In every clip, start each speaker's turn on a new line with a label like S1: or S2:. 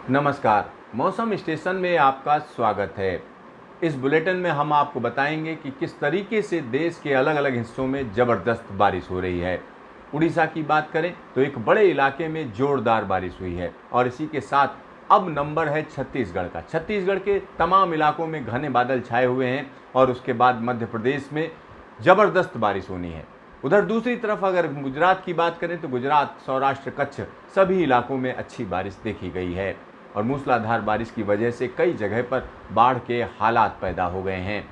S1: नमस्कार। मौसम स्टेशन में आपका स्वागत है। इस बुलेटिन में हम आपको बताएंगे कि किस तरीके से देश के अलग अलग हिस्सों में ज़बरदस्त बारिश हो रही है। उड़ीसा की बात करें तो एक बड़े इलाके में ज़ोरदार बारिश हुई है और इसी के साथ अब नंबर है छत्तीसगढ़ का। छत्तीसगढ़ के तमाम इलाकों में घने बादल छाए हुए हैं और उसके बाद मध्य प्रदेश में ज़बरदस्त बारिश होनी है। उधर दूसरी तरफ अगर गुजरात की बात करें तो गुजरात, सौराष्ट्र, कच्छ सभी इलाकों में अच्छी बारिश देखी गई है और मूसलाधार बारिश की वजह से कई जगह पर बाढ़ के हालात पैदा हो गए हैं।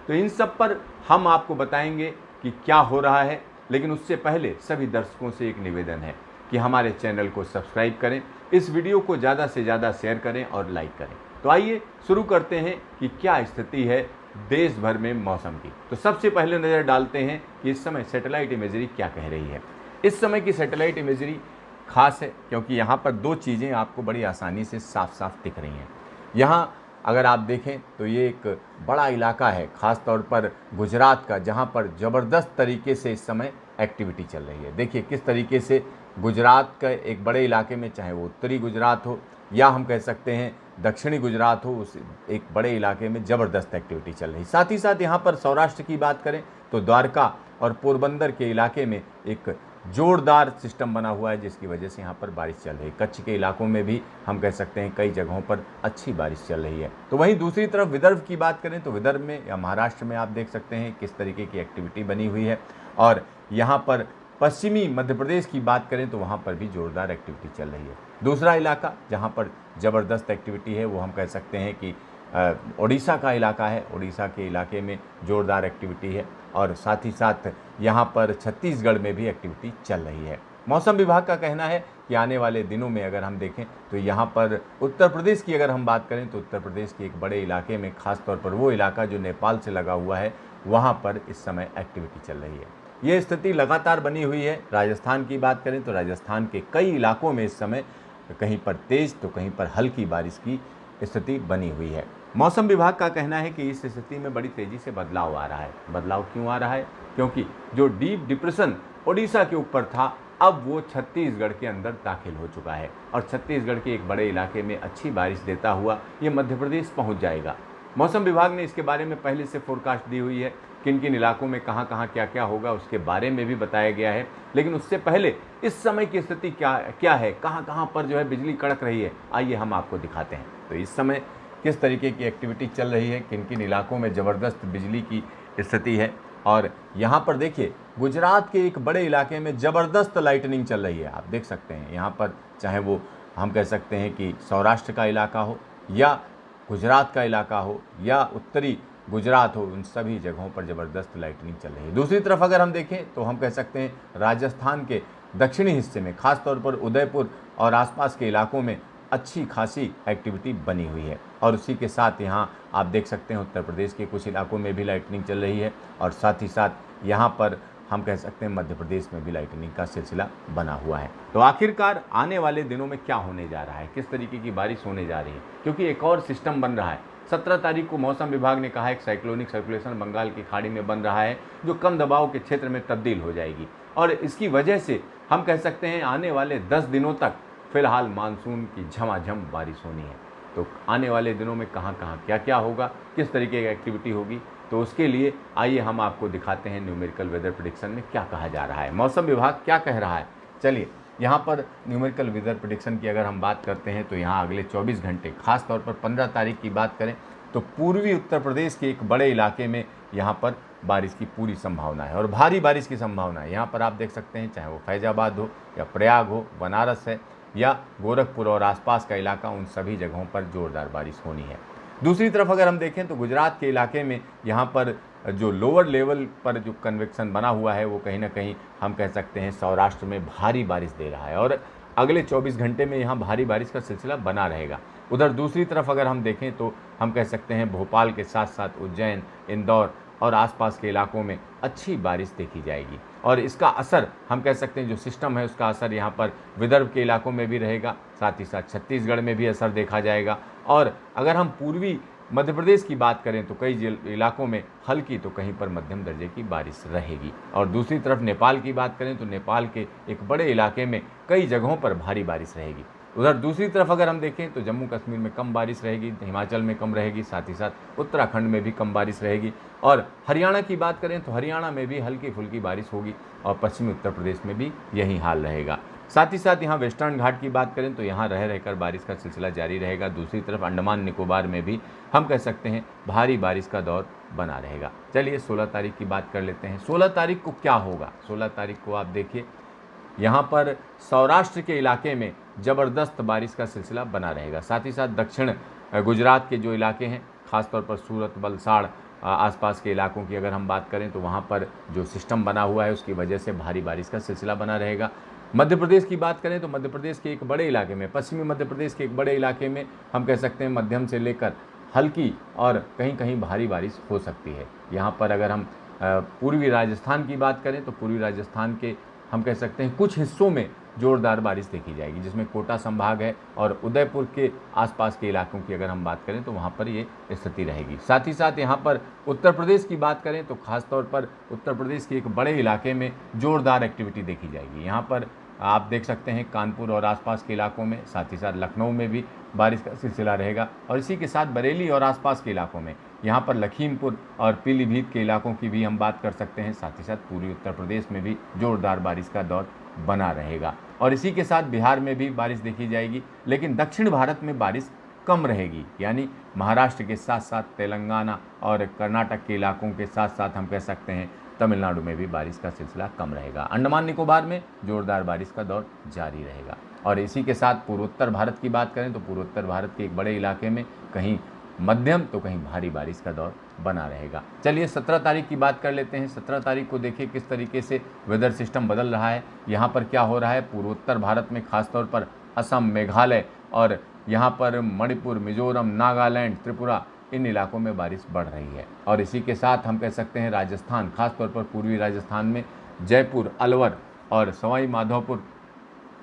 S1: तो इन सब पर हम आपको बताएंगे कि क्या हो रहा है, लेकिन उससे पहले सभी दर्शकों से एक निवेदन है कि हमारे चैनल को सब्सक्राइब करें, इस वीडियो को ज़्यादा से ज़्यादा शेयर करें और लाइक करें। तो आइए शुरू करते हैं कि क्या स्थिति है देश भर में मौसम की। तो सबसे पहले नज़र डालते हैं कि इस समय सैटेलाइट इमेजरी क्या कह रही है। इस समय की सैटेलाइट इमेजरी खास है क्योंकि यहाँ पर दो चीज़ें आपको बड़ी आसानी से साफ साफ दिख रही हैं। यहाँ अगर आप देखें तो ये एक बड़ा इलाका है, ख़ास तौर पर गुजरात का, जहाँ पर ज़बरदस्त तरीके से इस समय एक्टिविटी चल रही है। देखिए किस तरीके से गुजरात का एक बड़े इलाके में, चाहे वो उत्तरी गुजरात हो या हम कह सकते हैं दक्षिणी गुजरात हो, उस एक बड़े इलाके में ज़बरदस्त एक्टिविटी चल रही है। साथ ही साथ यहाँ पर सौराष्ट्र की बात करें तो द्वारका और पोरबंदर के इलाके में एक जोरदार सिस्टम बना हुआ है जिसकी वजह से यहाँ पर बारिश चल रही है। कच्छ के इलाकों में भी हम कह सकते हैं कई जगहों पर अच्छी बारिश चल रही है। तो वहीं दूसरी तरफ विदर्भ की बात करें तो विदर्भ में या महाराष्ट्र में आप देख सकते हैं किस तरीके की एक्टिविटी बनी हुई है। और यहाँ पर पश्चिमी मध्य प्रदेश की बात करें तो वहाँ पर भी जोरदार एक्टिविटी चल रही है। दूसरा इलाका जहाँ पर ज़बरदस्त एक्टिविटी है वो हम कह सकते हैं कि उड़ीसा का इलाका है। उड़ीसा के इलाके में ज़ोरदार एक्टिविटी है और साथ ही साथ यहाँ पर छत्तीसगढ़ में भी एक्टिविटी चल रही है। मौसम विभाग का कहना है कि आने वाले दिनों में अगर हम देखें तो यहाँ पर उत्तर प्रदेश की अगर हम बात करें तो उत्तर प्रदेश के एक बड़े इलाके में, ख़ास तौर पर वो इलाका जो नेपाल से लगा हुआ है, वहाँ पर इस समय एक्टिविटी चल रही है। ये स्थिति लगातार बनी हुई है। राजस्थान की बात करें तो राजस्थान के कई इलाकों में इस समय कहीं पर तेज़ तो कहीं पर हल्की बारिश की स्थिति बनी हुई है। मौसम विभाग का कहना है कि इस स्थिति में बड़ी तेज़ी से बदलाव आ रहा है। बदलाव क्यों आ रहा है? क्योंकि जो डीप डिप्रेशन उड़ीसा के ऊपर था, अब वो छत्तीसगढ़ के अंदर दाखिल हो चुका है और छत्तीसगढ़ के एक बड़े इलाके में अच्छी बारिश देता हुआ ये मध्य प्रदेश पहुँच जाएगा। मौसम विभाग ने इसके बारे में पहले से फोरकास्ट दी हुई है, किन किन इलाकों में कहाँ कहाँ क्या क्या होगा उसके बारे में भी बताया गया है। लेकिन उससे पहले इस समय की स्थिति क्या है, कहाँ कहाँ पर जो है बिजली कड़क रही है, आइए हम आपको दिखाते हैं। तो इस समय किस तरीके की एक्टिविटी चल रही है, किन किन इलाकों में ज़बरदस्त बिजली की स्थिति है। और यहाँ पर देखिए गुजरात के एक बड़े इलाके में ज़बरदस्त लाइटनिंग चल रही है। आप देख सकते हैं यहाँ पर, चाहे वो हम कह सकते हैं कि सौराष्ट्र का इलाका हो या गुजरात का इलाका हो या उत्तरी गुजरात हो, उन सभी जगहों पर ज़बरदस्त लाइटनिंग चल रही है। दूसरी तरफ अगर हम देखें तो हम कह सकते हैं राजस्थान के दक्षिणी हिस्से में, खास तौर पर उदयपुर और आसपास के इलाकों में अच्छी खासी एक्टिविटी बनी हुई है। और उसी के साथ यहाँ आप देख सकते हैं उत्तर प्रदेश के कुछ इलाकों में भी लाइटनिंग चल रही है और साथ ही साथ यहाँ पर हम कह सकते हैं मध्य प्रदेश में भी लाइटनिंग का सिलसिला बना हुआ है। तो आखिरकार आने वाले दिनों में क्या होने जा रहा है, किस तरीके की बारिश होने जा रही है, क्योंकि एक और सिस्टम बन रहा है। 17 तारीख को मौसम विभाग ने कहा एक साइक्लोनिक सर्कुलेशन बंगाल की खाड़ी में बन रहा है जो कम दबाव के क्षेत्र में तब्दील हो जाएगी और इसकी वजह से हम कह सकते हैं आने वाले 10 दिनों तक फिलहाल मानसून की झमाझम बारिश होनी है। तो आने वाले दिनों में कहाँ कहाँ क्या क्या होगा, किस तरीके की एक्टिविटी होगी, तो उसके लिए आइए हम आपको दिखाते हैं न्यूमेरिकल वेदर प्रेडिक्शन में क्या कहा जा रहा है, मौसम विभाग क्या कह रहा है। चलिए यहाँ पर न्यूमेरिकल वेदर प्रेडिक्शन की अगर हम बात करते हैं तो यहाँ अगले 24 घंटे, खास तौर पर 15 तारीख की बात करें तो पूर्वी उत्तर प्रदेश के एक बड़े इलाके में यहाँ पर बारिश की पूरी संभावना है और भारी बारिश की संभावना है। यहाँ पर आप देख सकते हैं चाहे वो फैजाबाद हो या प्रयाग हो, बनारस है या गोरखपुर और आसपास का इलाका, उन सभी जगहों पर ज़ोरदार बारिश होनी है। दूसरी तरफ अगर हम देखें तो गुजरात के इलाके में यहाँ पर जो लोअर लेवल पर जो कन्वेक्शन बना हुआ है वो कहीं ना कहीं हम कह सकते हैं सौराष्ट्र में भारी बारिश दे रहा है और अगले 24 घंटे में यहाँ भारी बारिश का सिलसिला बना रहेगा। उधर दूसरी तरफ अगर हम देखें तो हम कह सकते हैं भोपाल के साथ साथ उज्जैन, इंदौर और आसपास के इलाकों में अच्छी बारिश देखी जाएगी और इसका असर हम कह सकते हैं जो सिस्टम है उसका असर यहाँ पर विदर्भ के इलाकों में भी रहेगा, साथ ही साथ छत्तीसगढ़ में भी असर देखा जाएगा। और अगर हम पूर्वी मध्य प्रदेश की बात करें तो कई इलाकों में हल्की तो कहीं पर मध्यम दर्जे की बारिश रहेगी और दूसरी तरफ नेपाल की बात करें तो नेपाल के एक बड़े इलाके में कई जगहों पर भारी बारिश रहेगी। उधर दूसरी तरफ अगर हम देखें तो जम्मू कश्मीर में कम बारिश रहेगी, हिमाचल में कम रहेगी, साथ ही साथ उत्तराखंड में भी कम बारिश रहेगी। और हरियाणा की बात करें तो हरियाणा में भी हल्की फुल्की बारिश होगी और पश्चिमी उत्तर प्रदेश में भी यही हाल रहेगा। साथ ही साथ यहाँ वेस्टर्न घाट की बात करें तो यहाँ रह रहकर बारिश का सिलसिला जारी रहेगा। दूसरी तरफ अंडमान निकोबार में भी हम कह सकते हैं भारी बारिश का दौर बना रहेगा। चलिए 16 तारीख की बात कर लेते हैं। 16 तारीख को क्या होगा? 16 तारीख को आप देखिए यहाँ पर सौराष्ट्र के इलाके में ज़बरदस्त बारिश का सिलसिला बना रहेगा। साथ ही साथ दक्षिण गुजरात के जो इलाके हैं, ख़ासतौर पर सूरत, वलसाड़ आसपास के इलाकों की अगर हम बात करें तो वहाँ पर जो सिस्टम बना हुआ है उसकी वजह से भारी बारिश का सिलसिला बना रहेगा। मध्य प्रदेश की बात करें तो मध्य प्रदेश के एक बड़े इलाके में, पश्चिमी मध्य प्रदेश के एक बड़े इलाके में हम कह सकते हैं मध्यम से लेकर हल्की और कहीं कहीं भारी बारिश हो सकती है। यहाँ पर अगर हम पूर्वी राजस्थान की बात करें तो पूर्वी राजस्थान के हम कह सकते हैं कुछ हिस्सों में जोरदार बारिश देखी जाएगी, जिसमें कोटा संभाग है और उदयपुर के आसपास के इलाकों की अगर हम बात करें तो वहाँ पर ये स्थिति रहेगी। साथ ही साथ यहाँ पर उत्तर प्रदेश की बात करें तो खासतौर पर उत्तर प्रदेश के एक बड़े इलाके में जोरदार एक्टिविटी देखी जाएगी। यहाँ पर आप देख सकते हैं कानपुर और आसपास के इलाकों में, साथ ही साथ लखनऊ में भी बारिश का सिलसिला रहेगा और इसी के साथ बरेली और आसपास के इलाकों में, यहाँ पर लखीमपुर और पीलीभीत के इलाकों की भी हम बात कर सकते हैं। साथ ही साथ पूर्वी उत्तर प्रदेश में भी जोरदार बारिश का दौर बना रहेगा और इसी के साथ बिहार में भी बारिश देखी जाएगी, लेकिन दक्षिण भारत में बारिश कम रहेगी। यानी महाराष्ट्र के साथ साथ तेलंगाना और कर्नाटक के इलाकों के साथ साथ हम कह सकते हैं तमिलनाडु में भी बारिश का सिलसिला कम रहेगा। अंडमान निकोबार में जोरदार बारिश का दौर जारी रहेगा और इसी के साथ पूर्वोत्तर भारत की बात करें तो पूर्वोत्तर भारत के एक बड़े इलाके में कहीं मध्यम तो कहीं भारी बारिश का दौर बना रहेगा। चलिए 17 तारीख की बात कर लेते हैं। 17 तारीख को देखिए किस तरीके से वेदर सिस्टम बदल रहा है। यहाँ पर क्या हो रहा है, पूर्वोत्तर भारत में खासतौर पर असम, मेघालय और यहाँ पर मणिपुर, मिजोरम, नागालैंड, त्रिपुरा, इन इलाकों में बारिश बढ़ रही है और इसी के साथ हम कह सकते हैं राजस्थान, खासतौर पर पूर्वी राजस्थान में जयपुर, अलवर और सवाई माधोपुर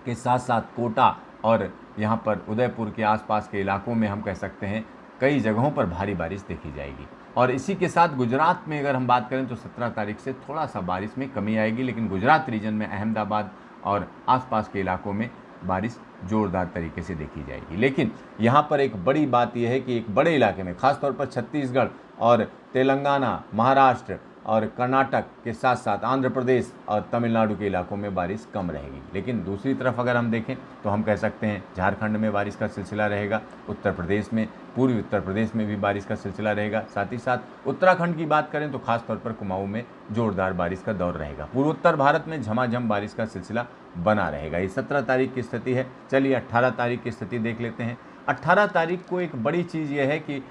S1: के साथ साथ कोटा और यहाँ पर उदयपुर के आसपास के इलाकों में हम कह सकते हैं कई जगहों पर भारी बारिश देखी जाएगी। और इसी के साथ गुजरात में अगर हम बात करें तो 17 तारीख से थोड़ा सा बारिश में कमी आएगी, लेकिन गुजरात रीजन में अहमदाबाद और आसपास के इलाकों में बारिश जोरदार तरीके से देखी जाएगी। लेकिन यहाँ पर एक बड़ी बात यह है कि एक बड़े इलाके में खासतौर पर छत्तीसगढ़ और तेलंगाना, महाराष्ट्र और कर्नाटक के साथ साथ आंध्र प्रदेश और तमिलनाडु के इलाकों में बारिश कम रहेगी। लेकिन दूसरी तरफ अगर हम देखें तो हम कह सकते हैं झारखंड में बारिश का सिलसिला रहेगा, उत्तर प्रदेश में, पूर्वी उत्तर प्रदेश में भी बारिश का सिलसिला रहेगा। साथ ही साथ उत्तराखंड की बात करें तो खासतौर पर कुमाऊं में जोरदार बारिश का दौर रहेगा। पूर्वोत्तर भारत में झमाझम बारिश का सिलसिला बना रहेगा। ये 17 तारीख की स्थिति है। चलिए 18 तारीख की स्थिति देख लेते हैं। 18 तारीख को एक बड़ी चीज़ यह है कि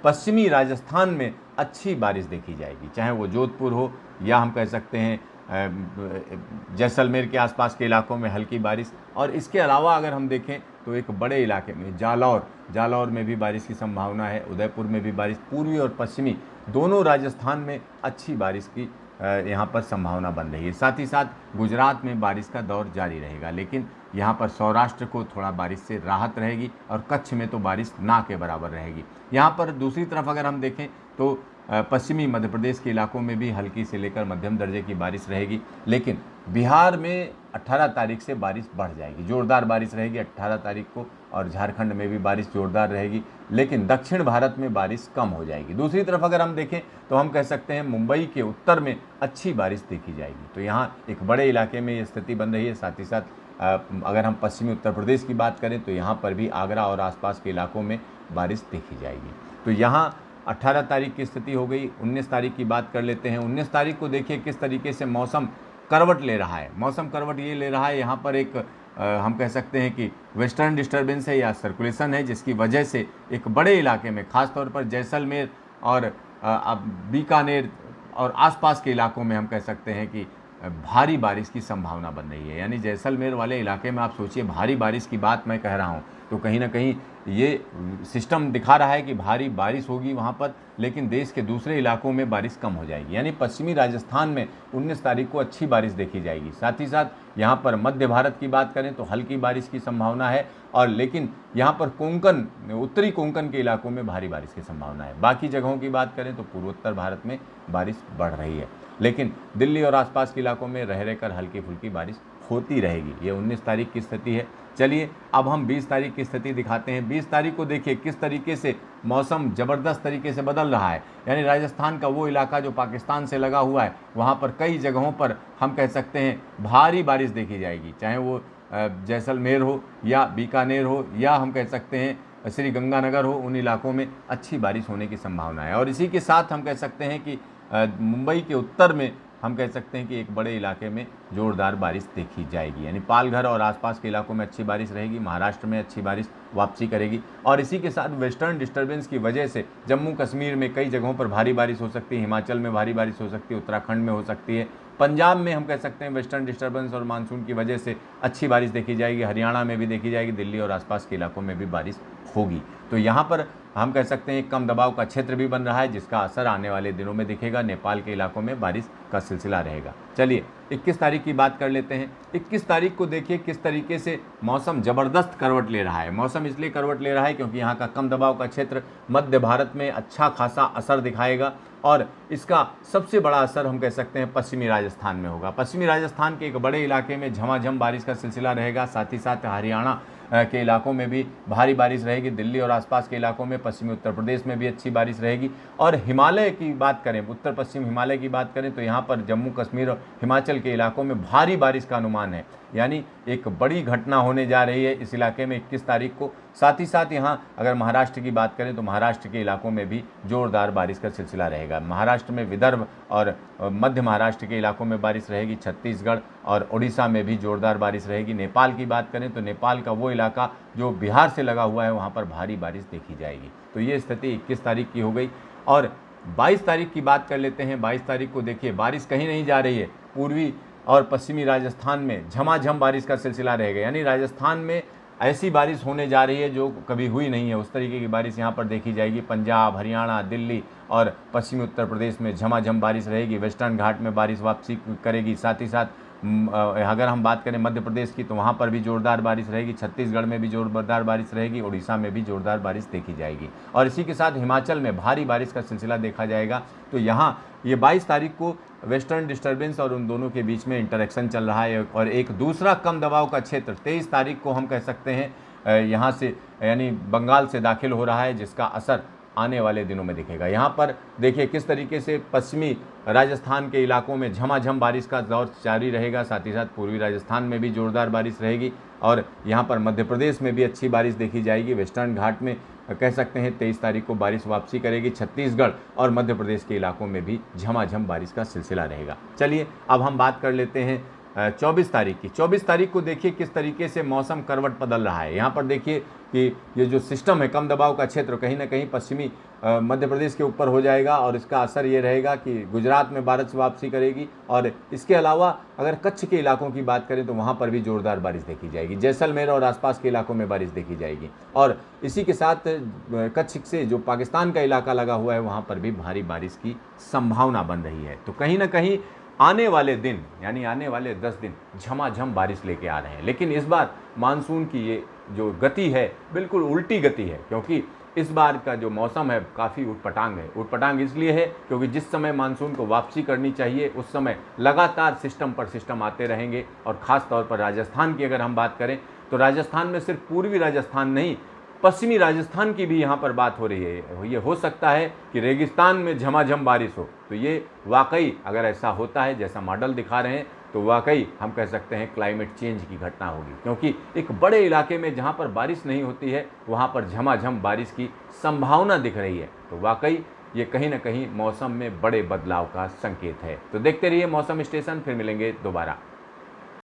S1: पश्चिमी राजस्थान में अच्छी बारिश देखी जाएगी, चाहे वो जोधपुर हो या हम कह सकते हैं जैसलमेर के आसपास के इलाकों में हल्की बारिश। और इसके अलावा अगर हम देखें तो एक बड़े इलाके में जालौर में भी बारिश की संभावना है, उदयपुर में भी बारिश, पूर्वी और पश्चिमी दोनों राजस्थान में अच्छी बारिश की यहाँ पर संभावना बन रही है। साथ ही साथ गुजरात में बारिश का दौर जारी रहेगा, लेकिन यहाँ पर सौराष्ट्र को थोड़ा बारिश से राहत रहेगी और कच्छ में तो बारिश ना के बराबर रहेगी। यहाँ पर दूसरी तरफ अगर हम देखें तो पश्चिमी मध्य प्रदेश के इलाकों में भी हल्की से लेकर मध्यम दर्जे की बारिश रहेगी, लेकिन बिहार में 18 तारीख से बारिश बढ़ जाएगी, जोरदार बारिश रहेगी 18 तारीख को, और झारखंड में भी बारिश जोरदार रहेगी, लेकिन दक्षिण भारत में बारिश कम हो जाएगी। दूसरी तरफ अगर हम देखें तो हम कह सकते हैं मुंबई के उत्तर में अच्छी बारिश देखी जाएगी। तो यहाँ एक बड़े इलाके में ये स्थिति बन रही है। साथ ही साथ अगर हम पश्चिमी उत्तर प्रदेश की बात करें तो यहाँ पर भी आगरा और आसपास के इलाकों में बारिश देखी जाएगी। तो यहाँ 18 तारीख की स्थिति हो गई। 19 तारीख की बात कर लेते हैं। 19 तारीख को देखिए किस तरीके से मौसम करवट ले रहा है। मौसम करवट ये ले रहा है, यहाँ पर एक हम कह सकते हैं कि वेस्टर्न डिस्टर्बेंस है या सर्कुलेशन है, जिसकी वजह से एक बड़े इलाके में खासतौर पर जैसलमेर और बीकानेर और आसपास के इलाकों में हम कह सकते हैं कि भारी बारिश की संभावना बन रही है। यानी जैसलमेर वाले इलाके में आप सोचिए, भारी बारिश की बात मैं कह रहा हूँ तो कहीं ना कहीं ये सिस्टम दिखा रहा है कि भारी बारिश होगी वहाँ पर, लेकिन देश के दूसरे इलाकों में बारिश कम हो जाएगी। यानी पश्चिमी राजस्थान में 19 तारीख को अच्छी बारिश देखी जाएगी। साथ ही साथ यहाँ पर मध्य भारत की बात करें तो हल्की बारिश की संभावना है, और लेकिन यहाँ पर कोंकण, उत्तरी कोंकण के इलाकों में भारी बारिश की संभावना है। बाकी जगहों की बात करें तो पूर्वोत्तर भारत में बारिश बढ़ रही है, लेकिन दिल्ली और आसपास के इलाकों में रह रहकर हल्की फुल्की बारिश होती रहेगी। ये 19 तारीख की स्थिति है। चलिए अब हम 20 तारीख की स्थिति दिखाते हैं। 20 तारीख को देखिए किस तरीके से मौसम ज़बरदस्त तरीके से बदल रहा है। यानी राजस्थान का वो इलाका जो पाकिस्तान से लगा हुआ है, वहाँ पर कई जगहों पर हम कह सकते हैं भारी बारिश देखी जाएगी, चाहे वो जैसलमेर हो या बीकानेर हो या हम कह सकते हैं श्री गंगानगर हो। उन इलाकों में अच्छी बारिश होने की संभावना है। और इसी के साथ हम कह सकते हैं कि मुंबई के उत्तर में हम कह सकते हैं कि एक बड़े इलाके में ज़ोरदार बारिश देखी जाएगी। यानी पालघर और आसपास के इलाकों में अच्छी बारिश रहेगी, महाराष्ट्र में अच्छी बारिश वापसी करेगी। और इसी के साथ वेस्टर्न डिस्टर्बेंस की वजह से जम्मू कश्मीर में कई जगहों पर भारी बारिश हो सकती है, हिमाचल में भारी बारिश हो सकती है, उत्तराखंड में हो सकती है, पंजाब में हम कह सकते हैं वेस्टर्न डिस्टर्बेंस और मानसून की वजह से अच्छी बारिश देखी जाएगी, हरियाणा में भी देखी जाएगी, दिल्ली और आसपास के इलाकों में भी बारिश होगी। तो यहाँ पर हम कह सकते हैं कम दबाव का क्षेत्र भी बन रहा है, जिसका असर आने वाले दिनों में दिखेगा। नेपाल के इलाकों में बारिश का सिलसिला रहेगा। चलिए 21 तारीख की बात कर लेते हैं। 21 तारीख को देखिए किस तरीके से मौसम ज़बरदस्त करवट ले रहा है। मौसम इसलिए करवट ले रहा है क्योंकि यहाँ का कम दबाव का क्षेत्र मध्य भारत में अच्छा खासा असर दिखाएगा और इसका सबसे बड़ा असर हम कह सकते हैं पश्चिमी राजस्थान में होगा। पश्चिमी राजस्थान के एक बड़े इलाके में झमाझम बारिश का सिलसिला रहेगा। साथ ही साथ हरियाणा के इलाकों में भी भारी बारिश रहेगी। दिल्ली और आसपास के इलाकों में, पश्चिमी उत्तर प्रदेश में भी अच्छी बारिश रहेगी। और हिमालय की बात करें, उत्तर पश्चिम हिमालय की बात करें तो यहाँ पर जम्मू कश्मीर और हिमाचल के इलाकों में भारी बारिश का अनुमान है। यानी एक बड़ी घटना होने जा रही है इस इलाके में 21 तारीख को। साथ ही साथ यहाँ अगर महाराष्ट्र की बात करें तो महाराष्ट्र के इलाकों में भी ज़ोरदार बारिश का सिलसिला रहेगा। महाराष्ट्र में विदर्भ और मध्य महाराष्ट्र के इलाकों में बारिश रहेगी। छत्तीसगढ़ और उड़ीसा में भी ज़ोरदार बारिश रहेगी। नेपाल की बात करें तो नेपाल का वो इलाका जो बिहार से लगा हुआ है, वहाँ पर भारी बारिश देखी जाएगी। तो ये स्थिति 21 तारीख की हो गई। और 22 तारीख की बात कर लेते हैं। 22 तारीख को देखिए बारिश कहीं नहीं जा रही है। पूर्वी और पश्चिमी राजस्थान में झमाझम बारिश का सिलसिला रहेगा। यानी राजस्थान में ऐसी बारिश होने जा रही है जो कभी हुई नहीं है, उस तरीके की बारिश यहाँ पर देखी जाएगी। पंजाब, हरियाणा, दिल्ली और पश्चिमी उत्तर प्रदेश में झमाझम बारिश रहेगी। वेस्टर्न घाट में बारिश वापसी करेगी। साथ ही साथ अगर हम बात करें मध्य प्रदेश की तो वहाँ पर भी ज़ोरदार बारिश रहेगी। छत्तीसगढ़ में भी ज़ोरदार बारिश रहेगी। उड़ीसा में भी ज़ोरदार बारिश देखी जाएगी। और इसी के साथ हिमाचल में भारी बारिश का सिलसिला देखा जाएगा। तो यहाँ ये 22 तारीख को वेस्टर्न डिस्टर्बेंस और उन दोनों के बीच में इंटरेक्शन चल रहा है। और एक दूसरा कम दबाव का क्षेत्र 23 तारीख को हम कह सकते हैं यहाँ से यानी बंगाल से दाखिल हो रहा है, जिसका असर आने वाले दिनों में दिखेगा। यहाँ पर देखिए किस तरीके से पश्चिमी राजस्थान के इलाकों में झमाझम बारिश का दौर जारी रहेगा। साथ ही साथ पूर्वी राजस्थान में भी ज़ोरदार बारिश रहेगी। और यहाँ पर मध्य प्रदेश में भी अच्छी बारिश देखी जाएगी। वेस्टर्न घाट में कह सकते हैं 23 तारीख को बारिश वापसी करेगी। छत्तीसगढ़ और मध्य प्रदेश के इलाकों में भी झमाझम बारिश का सिलसिला रहेगा। चलिए अब हम बात कर लेते हैं 24 तारीख की। 24 तारीख को देखिए किस तरीके से मौसम करवट बदल रहा है। यहाँ पर देखिए कि ये जो सिस्टम है, कम दबाव का क्षेत्र कहीं ना कहीं पश्चिमी मध्य प्रदेश के ऊपर हो जाएगा और इसका असर ये रहेगा कि गुजरात में बारिश वापसी करेगी। और इसके अलावा अगर कच्छ के इलाकों की बात करें तो वहाँ पर भी ज़ोरदार बारिश देखी जाएगी। जैसलमेर और आसपास के इलाकों में बारिश देखी जाएगी। और इसी के साथ कच्छ से जो पाकिस्तान का इलाका लगा हुआ है, वहाँ पर भी भारी बारिश की संभावना बन रही है। तो कहीं ना कहीं आने वाले दिन यानी आने वाले 10 दिन झमाझम बारिश लेके आ रहे हैं। लेकिन इस बार मानसून की ये जो गति है बिल्कुल उल्टी गति है, क्योंकि इस बार का जो मौसम है काफ़ी उटपटांग है। उटपटांग इसलिए है क्योंकि जिस समय मानसून को वापसी करनी चाहिए उस समय लगातार सिस्टम पर सिस्टम आते रहेंगे। और ख़ास तौर पर राजस्थान की अगर हम बात करें तो राजस्थान में सिर्फ पूर्वी राजस्थान नहीं, पश्चिमी राजस्थान की भी यहाँ पर बात हो रही है। ये हो सकता है कि रेगिस्तान में झमाझम बारिश हो। तो ये वाकई अगर ऐसा होता है जैसा मॉडल दिखा रहे हैं तो वाकई हम कह सकते हैं क्लाइमेट चेंज की घटना होगी, क्योंकि एक बड़े इलाके में जहाँ पर बारिश नहीं होती है वहाँ पर झमाझम बारिश की संभावना दिख रही है। तो वाकई ये कहीं ना कहीं मौसम में बड़े बदलाव का संकेत है। तो देखते रहिए मौसम स्टेशन, फिर मिलेंगे दोबारा।